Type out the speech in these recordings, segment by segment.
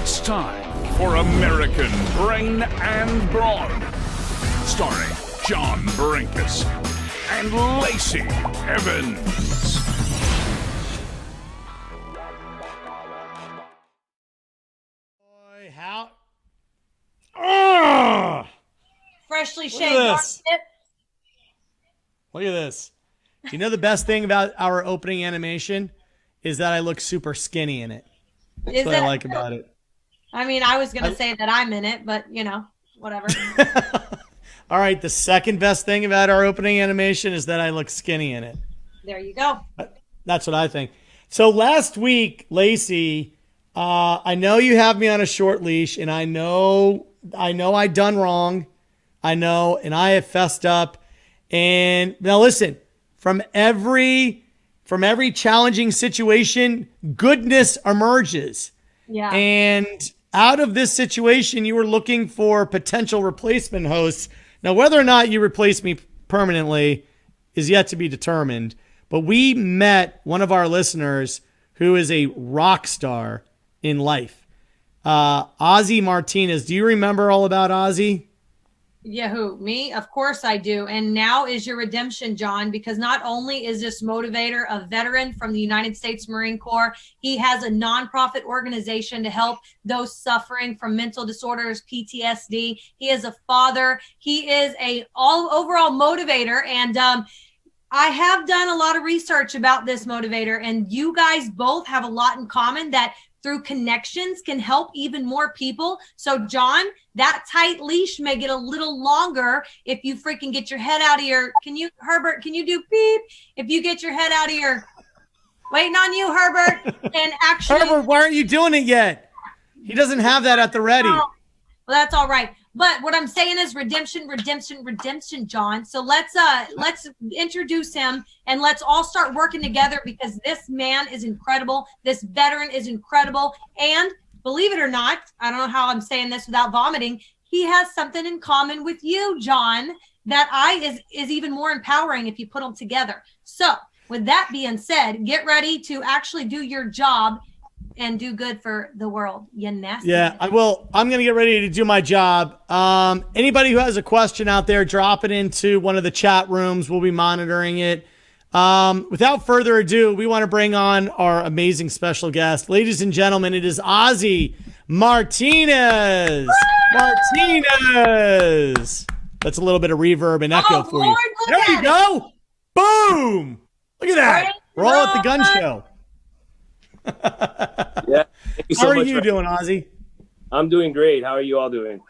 It's time for American Brain and Brawn, starring John Brenkus and Lacey Evans. Boy, how? Oh! Freshly shaved. Look at this. Do you know the best thing about our opening animation is that I look super skinny in it. That's what I like about it. I mean, I was going to say that I'm in it, but, you know, whatever. All right, the second best thing about our opening animation is that I look skinny in it. There you go. That's what I think. So last week, Lacey, I know you have me on a short leash, and I know I done wrong. I know, and I have fessed up. And now listen, from every challenging situation, goodness emerges. Yeah. And out of this situation, you were looking for potential replacement hosts. Now, whether or not you replace me permanently is yet to be determined. But we met one of our listeners who is a rock star in life. Ozzie Martinez. Do you remember all about Ozzie? Yeah, who? Me? Of course I do. And now is your redemption, John, because not only is this motivator a veteran from the United States Marine Corps, he has a nonprofit organization to help those suffering from mental disorders, PTSD. He is a father. He is a overall motivator. And I have done a lot of research about this motivator, and you guys both have a lot in common that through connections can help even more people. So John, that tight leash may get a little longer if you freaking get your head out of your, Herbert, can you do beep? If you get your head out of your, waiting on you, Herbert, and actually. Herbert, why aren't you doing it yet? He doesn't have that at the ready. Well, that's all right. But what I'm saying is redemption, John. So let's introduce him and let's all start working together because this man is incredible. This veteran is incredible. And believe it or not, I don't know how I'm saying this without vomiting. He has something in common with you, John, that is even more empowering if you put them together. So with that being said, get ready to actually do your job and do good for the world. You nasty. Yeah, I will. I'm going to get ready to do my job. Anybody who has a question out there, drop it into one of the chat rooms. We'll be monitoring it. Without further ado, we want to bring on our amazing special guest. Ladies and gentlemen, it is Ozzie Martinez. Martinez. That's a little bit of reverb and echo for Lord, you. There you go. Boom. Look at that. We're all at the gun show. Yeah. Thank you so How much are you doing, Ozzie? I'm doing great. How are you all doing?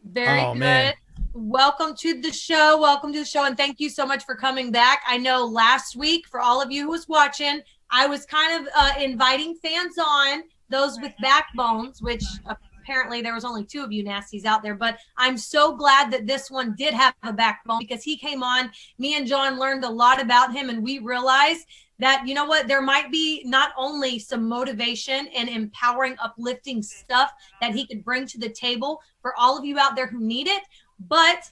Very good. Man. Welcome to the show. And thank you so much for coming back. I know last week, for all of you who was watching, I was kind of inviting fans on, those with backbones, which apparently there was only 2 of you nasties out there. But I'm so glad that this one did have a backbone because he came on. Me and John learned a lot about him, and we realized that, you know what, there might be not only some motivation and empowering, uplifting stuff that he could bring to the table for all of you out there who need it, but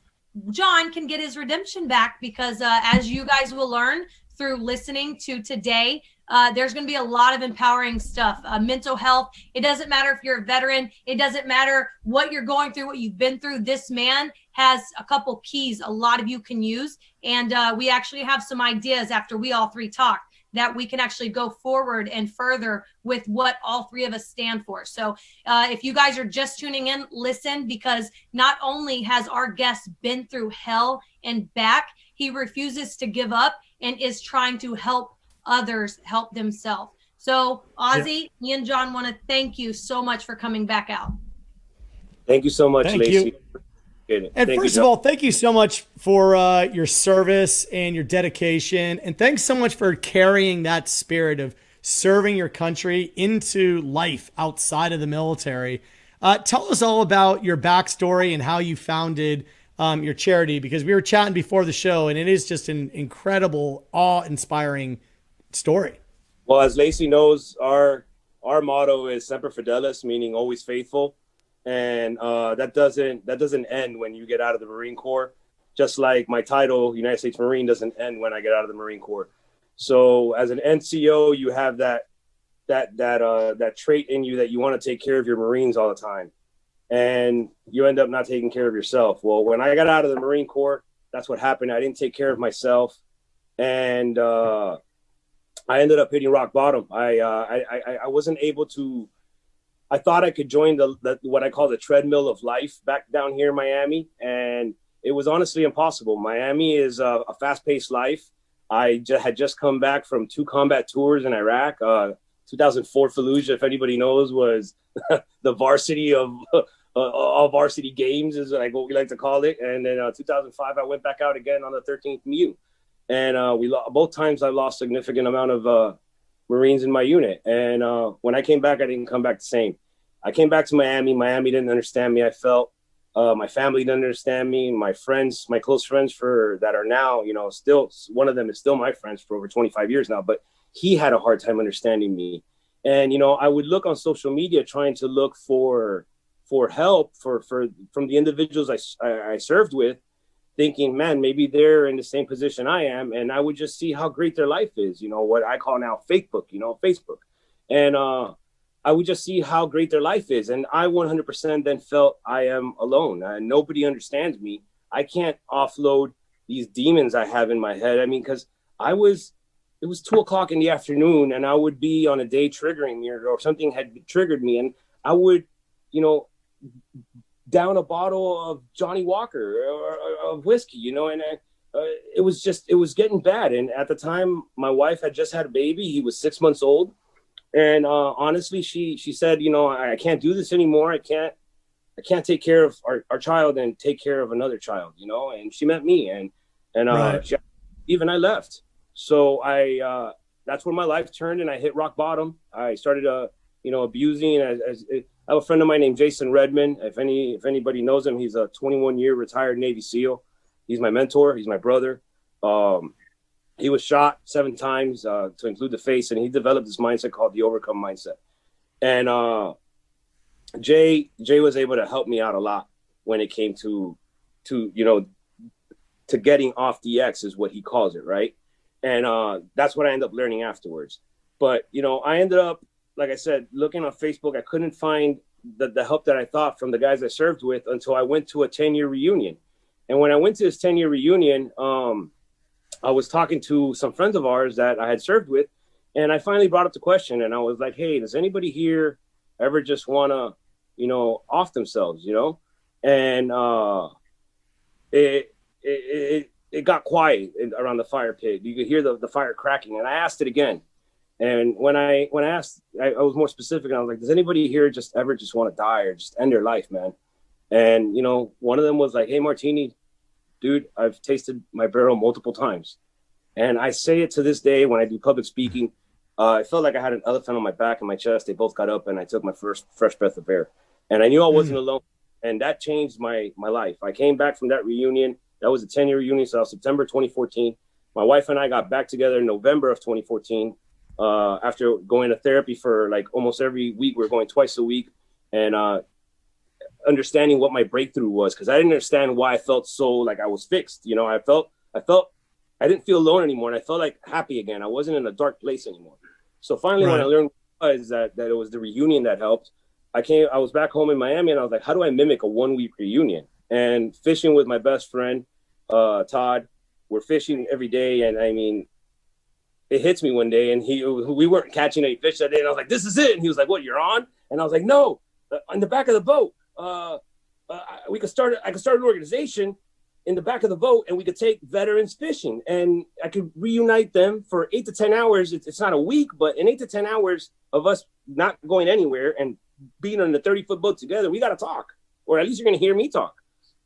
John can get his redemption back because as you guys will learn through listening to today, there's going to be a lot of empowering stuff. Mental health. It doesn't matter if you're a veteran. It doesn't matter what you're going through, what you've been through. This man has a couple keys a lot of you can use. And we actually have some ideas after we all 3 talk that we can actually go forward and further with what all 3 of us stand for. So if you guys are just tuning in, listen, because not only has our guest been through hell and back, he refuses to give up and is trying to help others help themselves. So Ozzie, me and John want to thank you so much for coming back out. Thank you so much, Thank Lacey. you. And first of all, thank you so much for your service and your dedication. And thanks so much for carrying that spirit of serving your country into life outside of the military. Tell us all about your backstory and how you founded your charity, because we were chatting before the show, and it is just an incredible, awe-inspiring story. Well, as Lacey knows, our motto is Semper Fidelis, meaning always faithful. And that doesn't end when you get out of the Marine Corps, just like my title, United States Marine, doesn't end when I get out of the Marine Corps. So as an NCO, you have that that trait in you that you want to take care of your Marines all the time, and you end up not taking care of yourself. Well, when I got out of the Marine Corps, that's what happened. I didn't take care of myself, and I ended up hitting rock bottom. I wasn't able to. I thought I could join the what I call the treadmill of life back down here in Miami, and it was honestly impossible. Miami is a fast-paced life. I had just come back from 2 combat tours in Iraq. 2004 Fallujah, if anybody knows, was the varsity of all varsity games, is like what we like to call it. And then 2005, I went back out again on the 13th MU, and both times I lost a significant amount of Marines in my unit. And when I came back, I didn't come back the same. I came back to Miami. Miami didn't understand me. I felt my family didn't understand me. My friends, my close friends that are now, still, one of them is still my friends for over 25 years now, but he had a hard time understanding me. And, I would look on social media trying to look for help from the individuals I served with, thinking, man, maybe they're in the same position I am. And I would just see how great their life is, what I call now Facebook. And I would just see how great their life is. And I 100% then felt I am alone. Nobody understands me. I can't offload these demons I have in my head. I mean, because it was 2:00 in the afternoon, and I would be on a day triggering me, or something had triggered me. And I would, down a bottle of Johnny Walker or of whiskey, and it was getting bad. And at the time, my wife had just had a baby. He was 6 months old. And honestly, she said, I can't do this anymore. I can't take care of our child and take care of another child, and she met me, and Right. even I left. So that's when my life turned, and I hit rock bottom. I started, abusing. I have a friend of mine named Jason Redmond. If anybody knows him, he's a 21-year retired Navy SEAL. He's my mentor. He's my brother. He was shot 7 times, to include the face, and he developed this mindset called the overcome mindset. And Jay was able to help me out a lot when it came to getting off the X, is what he calls it, right? And that's what I ended up learning afterwards. But I ended up, like I said, looking on Facebook. I couldn't find the help that I thought from the guys I served with until I went to a 10-year reunion. And when I went to this 10-year reunion, I was talking to some friends of ours that I had served with, and I finally brought up the question, and I was like, hey, does anybody here ever just want to, off themselves, And it got quiet around the fire pit. You could hear the fire cracking, and I asked it again. And when I asked, I was more specific, and I was like, does anybody here just ever just want to die or just end their life, man? And, one of them was like, hey, Martini, dude, I've tasted my barrel multiple times. And I say it to this day when I do public speaking. I felt like I had an elephant on my back and my chest. They both got up, and I took my first fresh breath of air. And I knew I wasn't alone. And that changed my life. I came back from that reunion. That was a 10-year reunion. So that was September 2014. My wife and I got back together in November of 2014. After going to therapy for like almost every week. We were going twice a week. And understanding what my breakthrough was, because I didn't understand why I felt so like I was fixed. I didn't feel alone anymore, and I felt like happy again. I wasn't in a dark place anymore. So finally, when I learned that it was the reunion that helped, I was back home in Miami, and I was like, how do I mimic a 1-week reunion? And fishing with my best friend, Todd, we're fishing every day, and I mean, it hits me one day, and we weren't catching any fish that day, and I was like, this is it. And he was like, what, you're on? And I was like, no, on the back of the boat. I could start an organization in the back of the boat, and we could take veterans fishing, and I could reunite them for 8 to 10 hours. It's not a week, but in 8 to 10 hours of us not going anywhere and being on the 30-foot boat together, we got to talk, or at least you're going to hear me talk.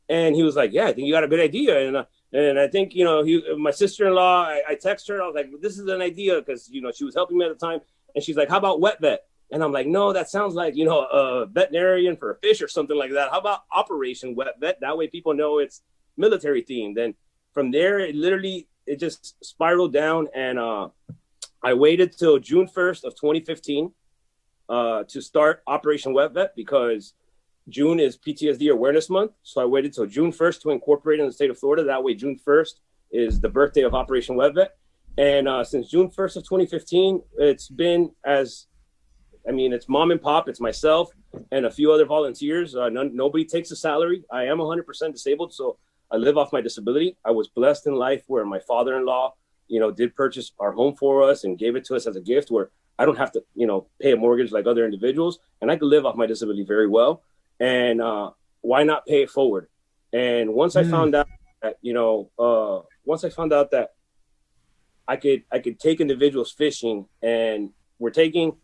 And he was like, yeah, I think you got a good idea. And I think, my sister-in-law, I texted her. I was like, this is an idea, because, she was helping me at the time. And she's like, how about wet vet? And I'm like, no, that sounds like, a veterinarian for a fish or something like that. How about Operation Wet Vet? That way people know it's military themed. And from there, it just spiraled down. And I waited till June 1st of 2015 to start Operation Wet Vet, because June is PTSD Awareness Month. So I waited till June 1st to incorporate in the state of Florida. That way, June 1st is the birthday of Operation Wet Vet. And since June 1st of 2015, it's been as I mean, it's mom and pop, it's myself and a few other volunteers. Nobody takes a salary. I am 100% disabled, so I live off my disability. I was blessed in life where my father-in-law, did purchase our home for us and gave it to us as a gift, where I don't have to, pay a mortgage like other individuals, and I could live off my disability very well. And why not pay it forward? And once I found out that, that I could take individuals fishing, and we're taking,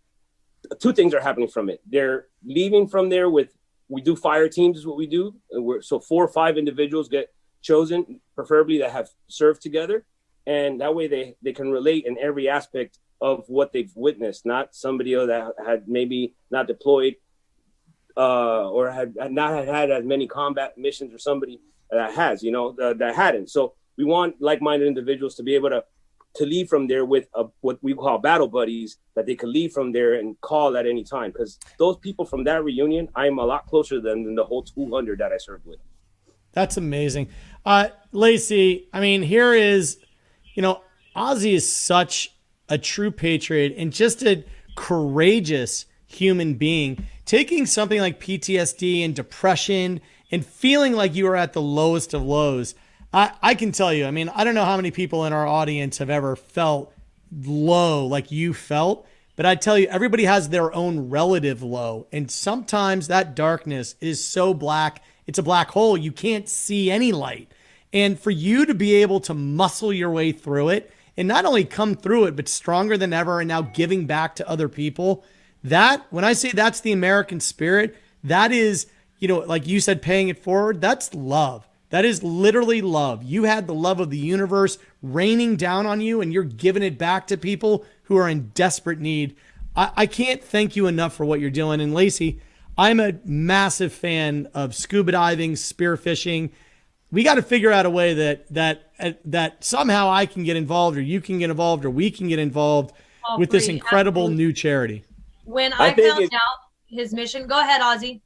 two things are happening from it. They're leaving from there we do fire teams is what we do. So 4 or 5 individuals get chosen, preferably that have served together. And that way they can relate in every aspect of what they've witnessed, not somebody that had maybe not deployed or had not had as many combat missions, or somebody that has, that hadn't. So we want like-minded individuals to be able to leave from there with what we call battle buddies, that they could leave from there and call at any time. Because those people from that reunion, I'm a lot closer than the whole 200 that I served with. That's amazing. Lacey, I mean, here is, Ozzie is such a true patriot and just a courageous human being, taking something like PTSD and depression and feeling like you are at the lowest of lows. I can tell you, I mean, I don't know how many people in our audience have ever felt low like you felt, but I tell you, everybody has their own relative low. And sometimes that darkness is so black, it's a black hole. You can't see any light. And for you to be able to muscle your way through it, and not only come through it, but stronger than ever, and now giving back to other people, that, when I say that's the American spirit, that is, like you said, paying it forward, that's love. That is literally love. You had the love of the universe raining down on you, and you're giving it back to people who are in desperate need. I can't thank you enough for what you're doing. And Lacey, I'm a massive fan of scuba diving, spearfishing. We got to figure out a way that somehow I can get involved, or you can get involved, or we can get involved with this incredible new charity. When I found out his mission, go ahead, Ozzie.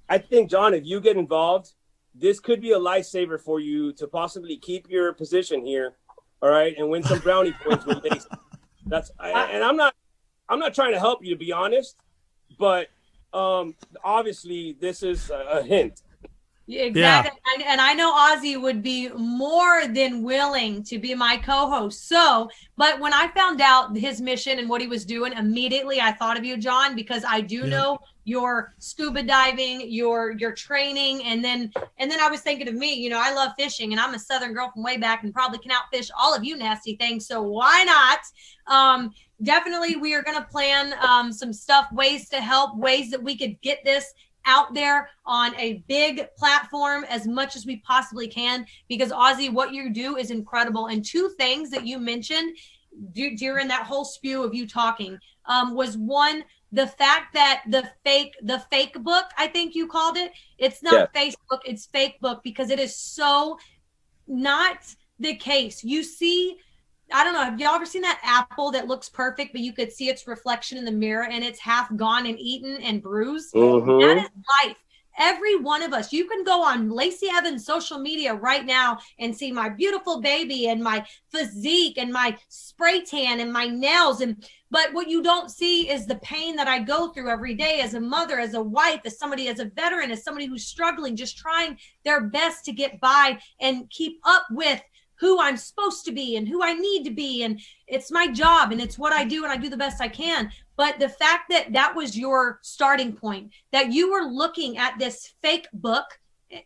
I think, John, if you get involved, this could be a lifesaver for you to possibly keep your position here, all right, and win some brownie points with Lacey. And I'm not trying to help you, to be honest, but obviously this is a hint. Exactly. Yeah. And I know Ozzie would be more than willing to be my co-host. But when I found out his mission and what he was doing, immediately I thought of you, John, because I do know your scuba diving, your training. And then I was thinking of me, I love fishing, and I'm a Southern girl from way back and probably can outfish all of you nasty things. So why not? Definitely we are going to plan some stuff, ways to help, ways that we could get this out there on a big platform as much as we possibly can, because Ozzie, what you do is incredible. And 2 things that you mentioned during that whole spew of you talking was, one, the fact that the fake book, I think you called it, it's not Facebook, it's fake book, because it is so not the case. You see, I don't know, have y'all ever seen that apple that looks perfect, but you could see its reflection in the mirror and it's half gone and eaten and bruised? Mm-hmm. That is life. Every one of us, you can go on Lacey Evans' social media right now and see my beautiful baby and my physique and my spray tan and my nails. But what you don't see is the pain that I go through every day as a mother, as a wife, as somebody, as a veteran, as somebody who's struggling, just trying their best to get by and keep up with who I'm supposed to be and who I need to be. And it's my job and it's what I do, and I do the best I can. But the fact that that was your starting point, that you were looking at this fake book,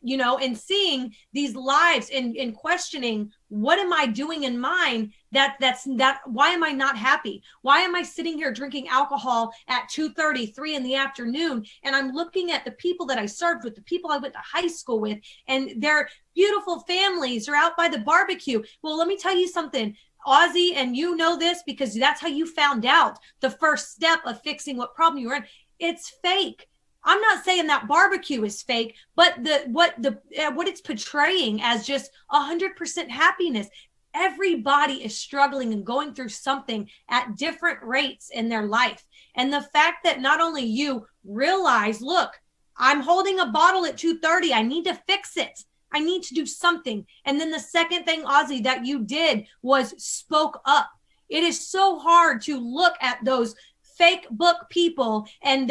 and seeing these lives and questioning, what am I doing in mine? Why am I not happy? Why am I sitting here drinking alcohol at 2:30, 3 in the afternoon? And I'm looking at the people that I served with, the people I went to high school with, and their beautiful families are out by the barbecue. Well, let me tell you something, Ozzie, and you know this because that's how you found out the first step of fixing what problem you were in. It's fake. I'm not saying that barbecue is fake, but what it's portraying as just 100% happiness. Everybody is struggling and going through something at different rates in their life. And the fact that not only you realize, look, I'm holding a bottle at 2:30. I need to fix it. I need to do something. And then the second thing, Ozzie, that you did was spoke up. It is so hard to look at those fake book people, and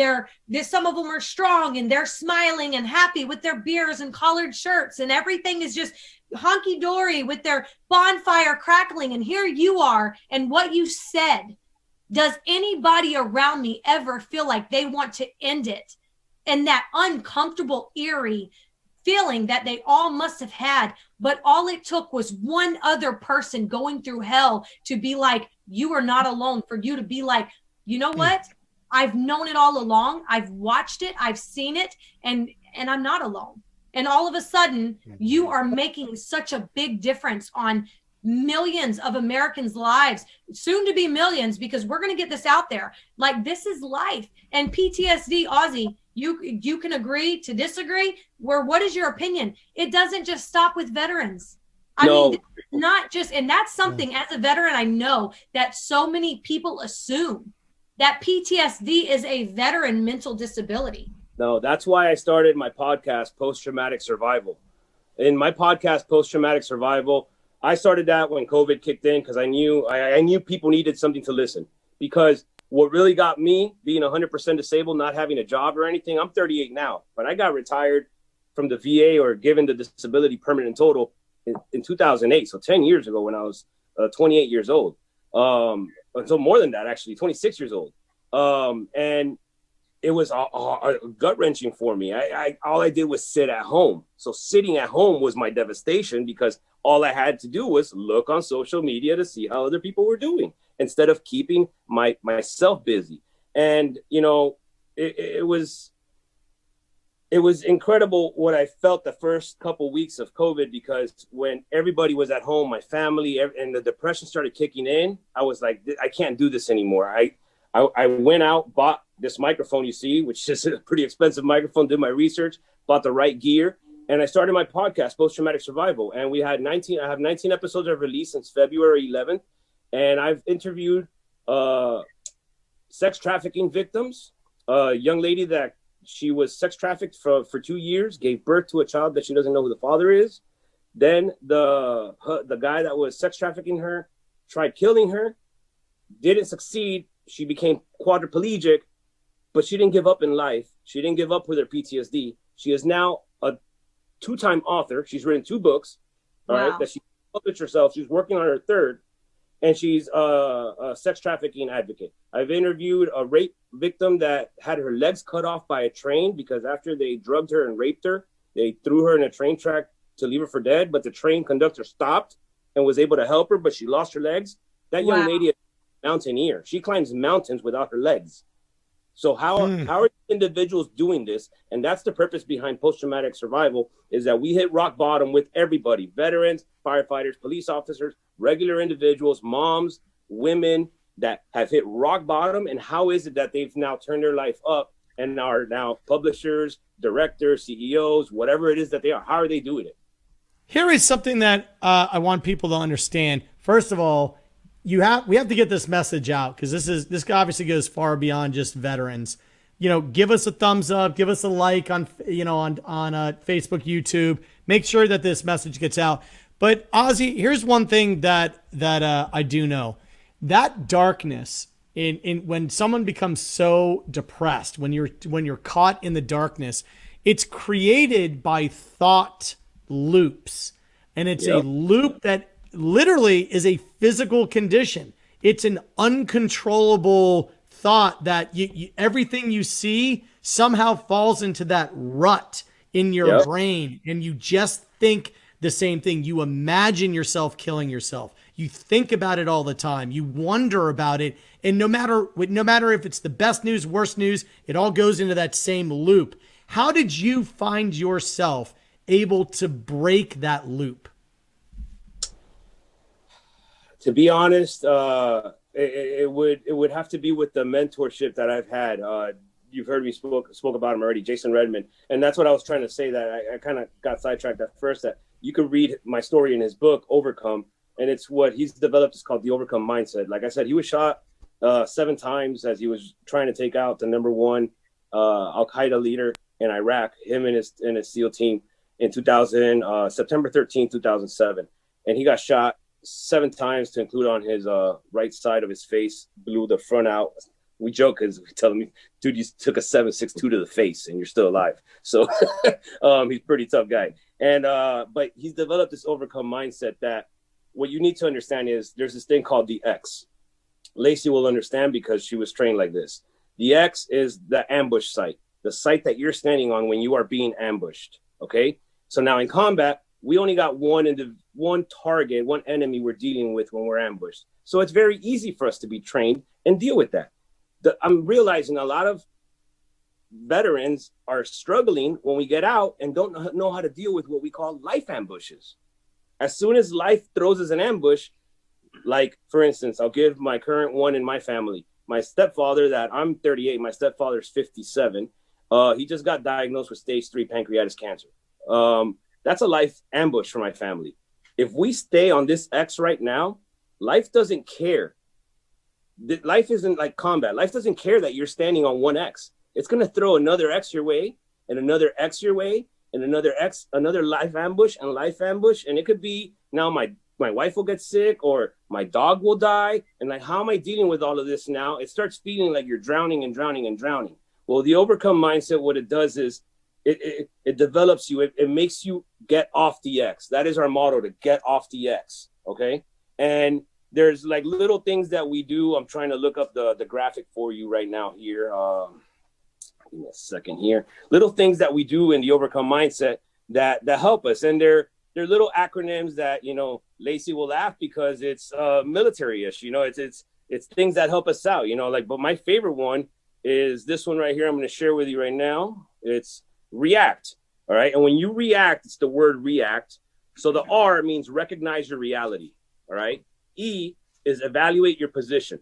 some of them are strong and they're smiling and happy with their beers and collared shirts, and everything is just hunky-dory with their bonfire crackling, and here you are and what you said. Does anybody around me ever feel like they want to end it? And that uncomfortable, eerie feeling that they all must have had, but all it took was one other person going through hell to be like, you are not alone, for you to be like, you know what? I've known it all along. I've watched it. I've seen it, and I'm not alone. And all of a sudden, you are making such a big difference on millions of Americans' lives, soon to be millions, because we're going to get this out there. Like, this is life. And PTSD, Ozzie, you can agree to disagree. What is your opinion? It doesn't just stop with veterans. I mean, not just, and that's something as a veteran, I know that so many people assume that PTSD is a veteran mental disability. No, that's why I started my podcast, Post-Traumatic Survival. In my podcast, Post-Traumatic Survival, I started that when COVID kicked in because I knew people needed something to listen. Because what really got me, being 100% disabled, not having a job or anything, I'm 38 now. But I got retired from the VA or given the disability permanent and total in 2008. So 10 years ago when I was 28 years old. So more than that, actually, 26 years old. And it was gut-wrenching for me. All I did was sit at home. So sitting at home was my devastation because all I had to do was look on social media to see how other people were doing instead of keeping myself busy. And, you know, it was incredible what I felt the first couple weeks of COVID, because when everybody was at home, my family, and the depression started kicking in, I was like, I can't do this anymore. I went out, bought this microphone you see, which is a pretty expensive microphone, did my research, bought the right gear, and I started my podcast, Post-Traumatic Survival. And I have 19 episodes I've released since February 11th. And I've interviewed sex trafficking victims, a young lady that she was sex trafficked for 2 years, gave birth to a child that she doesn't know who the father is. Then the guy that was sex trafficking her tried killing her, didn't succeed. She became quadriplegic, but she didn't give up in life. She didn't give up with her PTSD. She is now a 2-time author. She's written 2 books, all right, that she published herself. She's working on her 3rd, and she's a sex trafficking advocate. I've interviewed a rape victim that had her legs cut off by a train because after they drugged her and raped her, they threw her in a train track to leave her for dead, but the train conductor stopped and was able to help her, but she lost her legs. That young lady is a mountaineer. She climbs mountains without her legs. So how are individuals doing this? And that's the purpose behind post-traumatic survival, is that we hit rock bottom with everybody, veterans, firefighters, police officers, regular individuals, moms, women that have hit rock bottom. And how is it that they've now turned their life up and are now publishers, directors, CEOs, whatever it is that they are? How are they doing it? Here is something that I want people to understand. First of all, we have to get this message out, because this obviously goes far beyond just veterans. You know, give us a thumbs up, give us a like on Facebook, YouTube. Make sure that this message gets out. But Ozzie, here's one thing that I do know: that darkness in when someone becomes so depressed, when you're caught in the darkness, it's created by thought loops, and it's a loop that literally is a physical condition. It's an uncontrollable thought that everything you see somehow falls into that rut in your brain, and you just think the same thing. You imagine yourself killing yourself. You think about it all the time. You wonder about it, and no matter if it's the best news, worst news, it all goes into that same loop. How did you find yourself able to break that loop? To be honest, it would have to be with the mentorship that I've had. You've heard me spoke about him already, Jason Redman. And that's what I was trying to say, that I kind of got sidetracked at first, that you could read my story in his book, Overcome. And it's what he's developed is called the Overcome Mindset. Like I said, he was shot 7 times as he was trying to take out the #1 Al-Qaeda leader in Iraq, him and his SEAL team in September 13, 2007. And he got shot 7 times, to include on his right side of his face, blew the front out, We joke because we tell him, dude, you took a 7.62 to the face and you're still alive. So he's a pretty tough guy. And but he's developed this overcome mindset that what you need to understand is there's this thing called the X. Lacey will understand because she was trained like this. The X is the ambush site, the site that you're standing on when you are being ambushed. Okay. So now in combat, we only got one target, one enemy we're dealing with when we're ambushed. So it's very easy for us to be trained and deal with that. I'm realizing a lot of veterans are struggling when we get out and don't know how to deal with what we call life ambushes. As soon as life throws us an ambush, like, for instance, I'll give my current one in my family. My stepfather, that I'm 38, my stepfather's 57. He just got diagnosed with stage 3 pancreatic cancer. That's a life ambush for my family. If we stay on this X right now, life doesn't care. Life isn't like combat. Life doesn't care that you're standing on one X. It's going to throw another X your way and another X your way and another X, another life ambush and life ambush. And it could be now my wife will get sick or my dog will die. And like, how am I dealing with all of this now? It starts feeling like you're drowning and drowning and drowning. Well, the overcome mindset, what it does is it develops you. It makes you get off the X. That is our motto, to get off the X. Okay. And there's like little things that we do. I'm trying to look up the graphic for you right now here. Give me a second here. Little things that we do in the overcome mindset that help us. And they're little acronyms that, you know, Lacey will laugh because it's military-ish, you know, it's things that help us out, you know, like, but my favorite one is this one right here. I'm going to share with you right now. It's react. All right. And when you react, it's the word react. So the R means recognize your reality. All right. E is evaluate your position.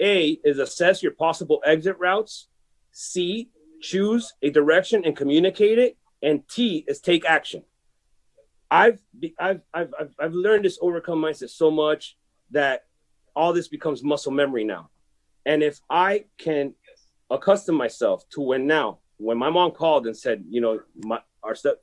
A is assess your possible exit routes. C, choose a direction and communicate it. And T is take action. I've learned this overcome mindset so much that all this becomes muscle memory now. And if I can accustom myself to when my mom called and said, you know,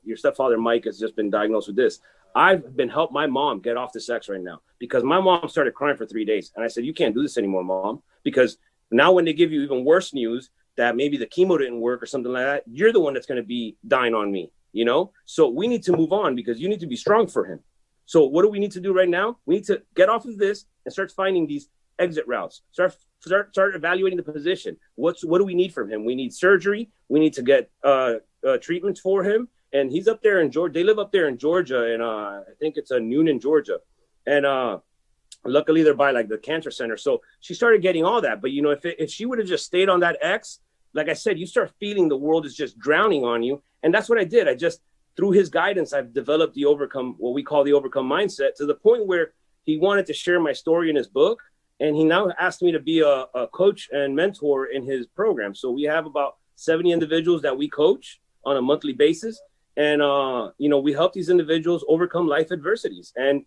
your stepfather Mike has just been diagnosed with this. I've been helping my mom get off this X right now because my mom started crying for 3 days. And I said, you can't do this anymore, Mom, because now when they give you even worse news that maybe the chemo didn't work or something like that, you're the one that's going to be dying on me, you know? So we need to move on because you need to be strong for him. So what do we need to do right now? We need to get off of this and start finding these exit routes. Start evaluating the position. What do we need from him? We need surgery. We need to get treatments for him. And he's up there in Georgia. They live up there in Georgia, and I think it's Noonan, Georgia. And luckily, they're by like the cancer center. So she started getting all that. But you know, if she would have just stayed on that X, like I said, you start feeling the world is just drowning on you. And that's what I did. I just, through his guidance, I've developed what we call the overcome mindset, to the point where he wanted to share my story in his book. And he now asked me to be a coach and mentor in his program. So we have about 70 individuals that we coach on a monthly basis. And, you know, we help these individuals overcome life adversities. And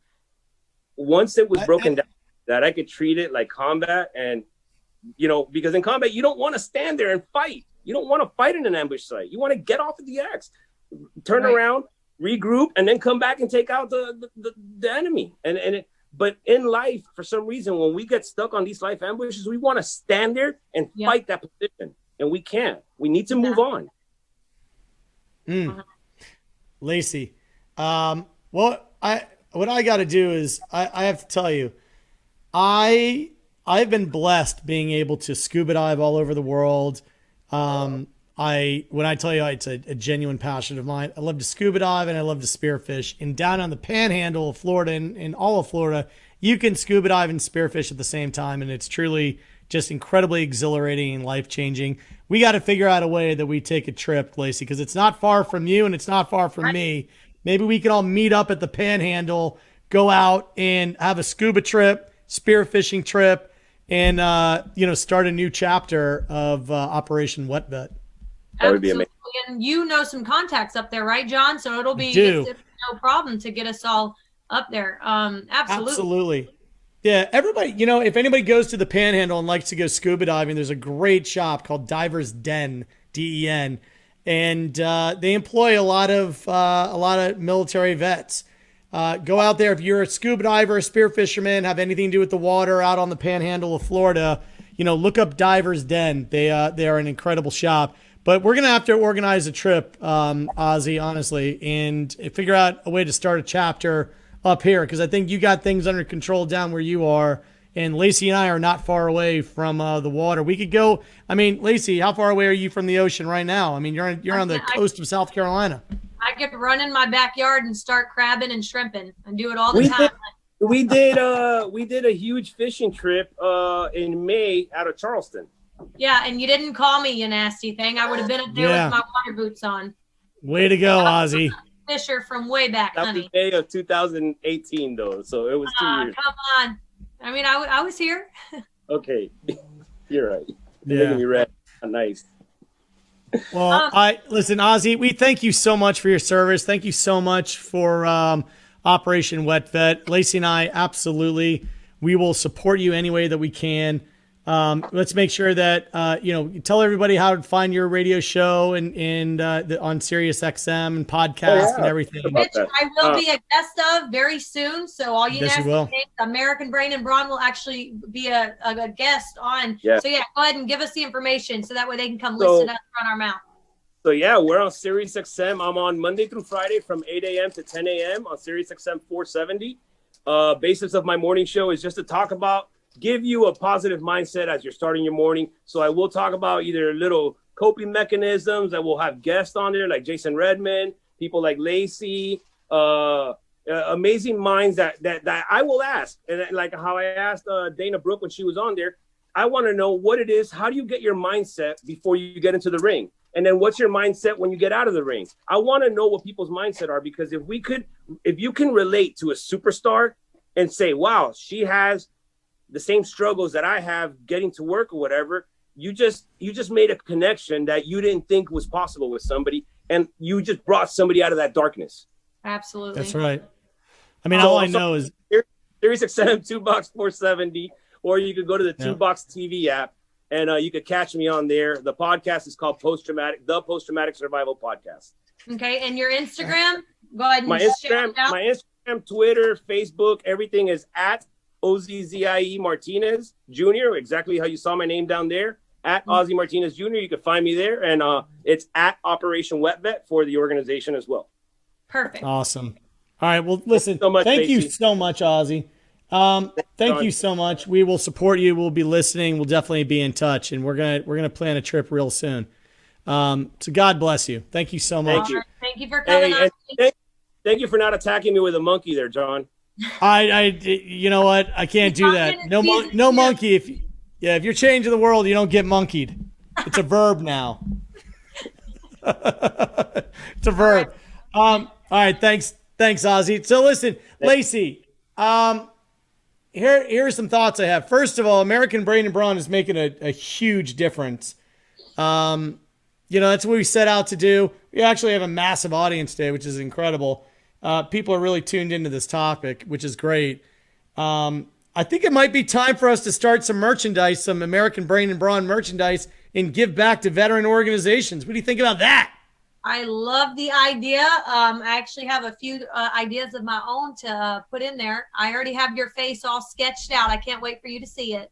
once it was broken down that I could treat it like combat, and, you know, because in combat, you don't want to stand there and fight. You don't want to fight in an ambush site. You want to get off of the X, turn around, regroup, and then come back and take out the enemy. But in life, for some reason, when we get stuck on these life ambushes, we want to stand there and fight that position. And we can't. We need to move on. Lacey, what I got to do is I have to tell you, I've been blessed being able to scuba dive all over the world. When I tell you it's a genuine passion of mine, I love to scuba dive and I love to spearfish. And down on the panhandle of Florida and in all of Florida, you can scuba dive and spearfish at the same time. And it's truly just incredibly exhilarating and life-changing. We got to figure out a way that we take a trip, Lacey, because it's not far from you and it's not far from me. Maybe we can all meet up at the panhandle, go out and have a scuba trip, spearfishing trip, and start a new chapter of Operation Wet Vet. That would be amazing. And you know some contacts up there, right, John? So it'll be it's no problem to get us all up there. Absolutely. Yeah, everybody, if anybody goes to the Panhandle and likes to go scuba diving, there's a great shop called Divers Den, DEN, and they employ a lot of military vets. Go out there if you're a scuba diver, a spear fisherman, have anything to do with the water out on the Panhandle of Florida. look up Diver's Den. They are an incredible shop. But we're going to have to organize a trip, Ozzie, honestly, and figure out a way to start a chapter up here, because I think you got things under control down where you are, and Lacey and I are not far away from the water. We could go. I mean, Lacey, how far away are you from the ocean right now? I mean, you're on the coast of South Carolina. I could run in my backyard and start crabbing and shrimping and do it all the time. We did a huge fishing trip in May out of Charleston. Yeah, and you didn't call me, you nasty thing. I would have been up there with my water boots on. Way to go, Ozzie. Fisher from way back, that honey. That was May of 2018, though, so it was 2 years. Come on. I mean, I was here. Okay, you're right. You're Yeah. making me red. Nice. Well, listen, Ozzie, we thank you so much for your service. Thank you so much for Operation Wet Vet. Lacey and I, absolutely, we will support you any way that we can. Let's make sure that, tell everybody how to find your radio show and on Sirius XM and podcast and everything. Which I will be a guest of very soon. So all you nasty things, American Brain and Brawn will actually be a guest on. Yeah. So yeah, go ahead and give us the information so that way they can come listen to us run our mouth. So yeah, we're on Sirius XM. I'm on Monday through Friday from 8 a.m. to 10 a.m. on Sirius XM 470. Basis of my morning show is just to give you a positive mindset as you're starting your morning. So I will talk about either little coping mechanisms. I will have guests on there like Jason Redman, people like Lacey, amazing minds that I will ask. And like how I asked Dana Brooke when she was on there, I want to know what it is. How do you get your mindset before you get into the ring? And then what's your mindset when you get out of the ring? I want to know what people's mindset are, because if you can relate to a superstar and say, wow, she has the same struggles that I have getting to work or whatever, you just made a connection that you didn't think was possible with somebody, and you just brought somebody out of that darkness. Absolutely. That's right. I mean, all I know is Sirius XM 2 Box 470, or you could go to the 2 Box TV app and you could catch me on there. The podcast is called the Post-Traumatic Survival Podcast. Okay, and your Instagram? Go ahead and my Instagram, Twitter, Facebook, everything is at Ozzie Martinez Jr., exactly how you saw my name down there, at Ozzie Martinez Jr. You can find me there, and it's at Operation Wet Vet for the organization as well. Perfect. Awesome. All right, well, listen, thank thank you so much, Ozzie. Thank you so much. We will support you. We'll be listening. We'll definitely be in touch, and we're gonna plan a trip real soon. So God bless you. Thank you so much. Thank you for coming on. Thank you for not attacking me with a monkey there, John. You know what? I can't do that. No monkey. If you're changing the world, you don't get monkeyed. It's a verb now. It's a verb. All right. Thanks, Ozzie. So listen, Lacey. Here's some thoughts I have. First of all, American Brain and Brawn is making a huge difference. That's what we set out to do. We actually have a massive audience today, which is incredible. People are really tuned into this topic, which is great. I think it might be time for us to start some merchandise, some American Brain and Brawn merchandise, and give back to veteran organizations. What do you think about that? I love the idea. I actually have a few ideas of my own to put in there. I already have your face all sketched out. I can't wait for you to see it.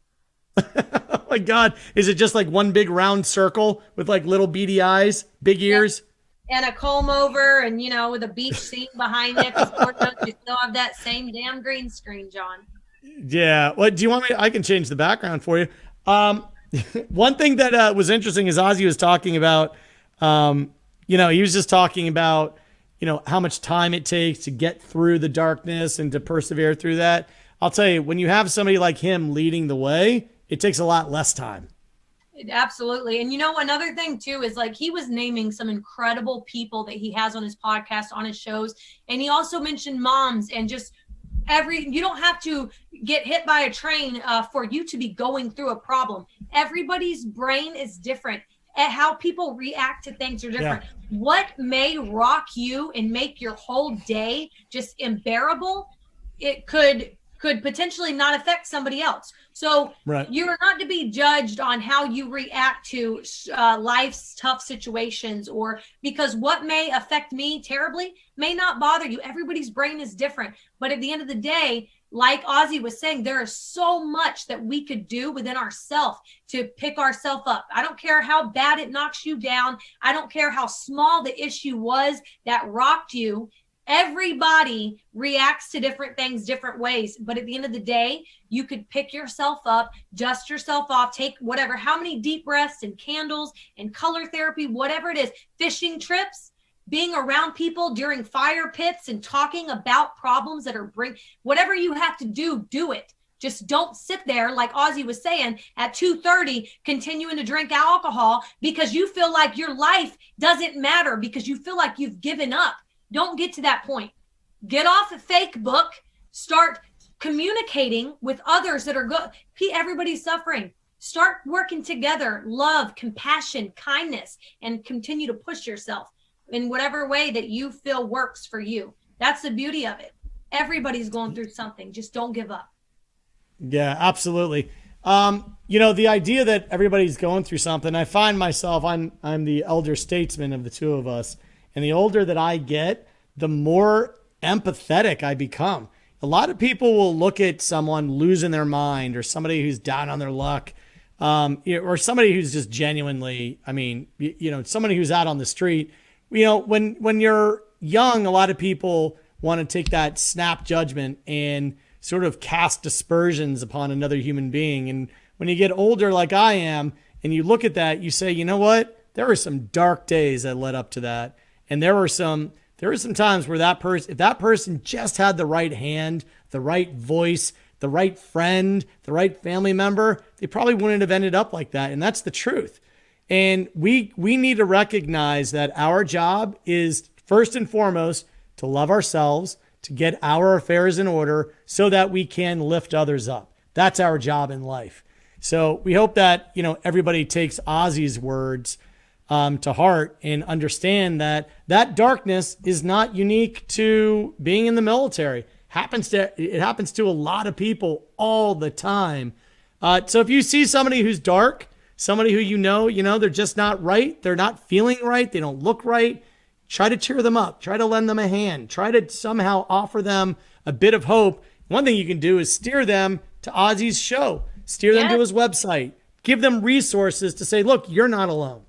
Oh my God. Is it just like one big round circle with like little beady eyes, big ears? And a comb over and, with a beach scene behind it. You still have that same damn green screen, John. Yeah. What do you want me? I can change the background for you. One thing that was interesting is Ozzie was talking about, he was just talking about, how much time it takes to get through the darkness and to persevere through that. I'll tell you, when you have somebody like him leading the way, it takes a lot less time. Absolutely. And another thing too is like he was naming some incredible people that he has on his podcast, on his shows. And he also mentioned moms and just you don't have to get hit by a train for you to be going through a problem. Everybody's brain is different. And how people react to things are different. Yeah. What may rock you and make your whole day just unbearable, it could potentially not affect somebody else. So you are not to be judged on how you react to life's tough situations, or because what may affect me terribly may not bother you. Everybody's brain is different. But at the end of the day, like Ozzie was saying, there is so much that we could do within ourselves to pick ourselves up. I don't care how bad it knocks you down. I don't care how small the issue was that rocked you. Everybody reacts to different things different ways. But at the end of the day, you could pick yourself up, dust yourself off, take whatever, how many deep breaths and candles and color therapy, whatever it is, fishing trips, being around people during fire pits and talking about problems that are whatever you have to do, do it. Just don't sit there, like Ozzie was saying, at 2:30, continuing to drink alcohol because you feel like your life doesn't matter, because you feel like you've given up. Don't get to that point. Get off a fake book. Start communicating with others that are good. Everybody's suffering. Start working together. Love, compassion, kindness, and continue to push yourself in whatever way that you feel works for you. That's the beauty of it. Everybody's going through something. Just don't give up. Yeah, absolutely. The idea that everybody's going through something, I find myself, I'm the elder statesman of the two of us. And the older that I get, the more empathetic I become. A lot of people will look at someone losing their mind, or somebody who's down on their luck, or somebody who's just genuinely, somebody who's out on the street. When you're young, a lot of people want to take that snap judgment and sort of cast dispersions upon another human being. And when you get older, like I am, and you look at that, you say, you know what? There were some dark days that led up to that. And there were some times where if that person just had the right hand, the right voice, the right friend, the right family member, they probably wouldn't have ended up like that. And that's the truth. And we need to recognize that our job is first and foremost to love ourselves, to get our affairs in order so that we can lift others up. That's our job in life. So we hope that, everybody takes Ozzie's words to heart and understand that darkness is not unique to being in the military. It happens to a lot of people all the time. So if you see somebody who's dark, somebody who they're just not right, they're not feeling right, they don't look right, try to cheer them up, try to lend them a hand, try to somehow offer them a bit of hope. One thing you can do is steer them to Ozzie's show, steer them to his website, give them resources to say, look, you're not alone.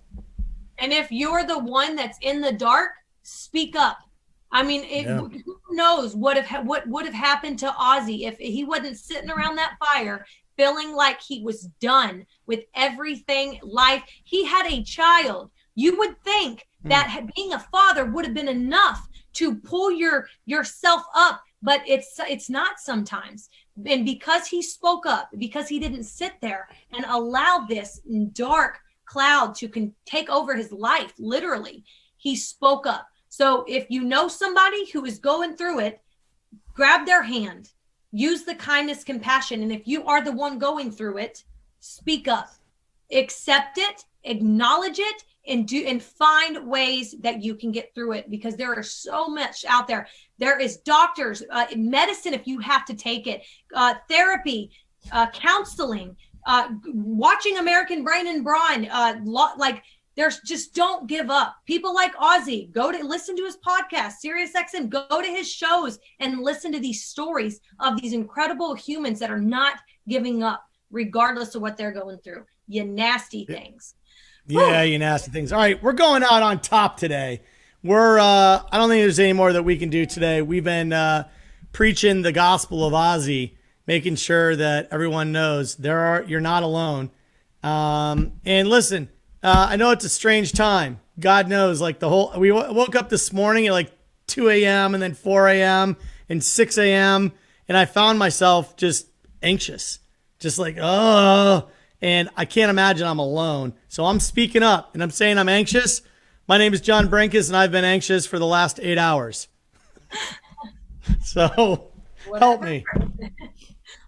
And if you're the one that's in the dark, speak up. Who knows what would have happened to Ozzie if he wasn't sitting around that fire feeling like he was done with everything life. He had a child. You would think that being a father would have been enough to pull yourself up, but it's not sometimes. And because he spoke up, because he didn't sit there and allow this dark cloud to take over his life, literally, he spoke up. So if you know somebody who is going through it, grab their hand, use the kindness, compassion. And if you are the one going through it, speak up, accept it, acknowledge it, and find ways that you can get through it, because there are so much out there. There is doctors, medicine if you have to take it, therapy, counseling, watching American Brain and Brawn, there's just, don't give up. People like Ozzie, listen to his podcast, SiriusXM, go to his shows and listen to these stories of these incredible humans that are not giving up regardless of what they're going through. You nasty things. Yeah, you nasty things. All right, we're going out on top today. I don't think there's any more that we can do today. We've been preaching the gospel of Ozzie, making sure that everyone knows you're not alone. And listen, I know it's a strange time. God knows, we woke up this morning at 2 a.m. and then 4 a.m. and 6 a.m. And I found myself just anxious, and I can't imagine I'm alone. So I'm speaking up and I'm saying I'm anxious. My name is John Brenkus, and I've been anxious for the last 8 hours. So help me.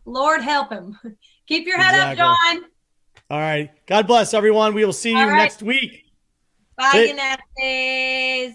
Lord help him. Keep your head up, John. All right. God bless everyone. We will see you next week. Bye, you nasties.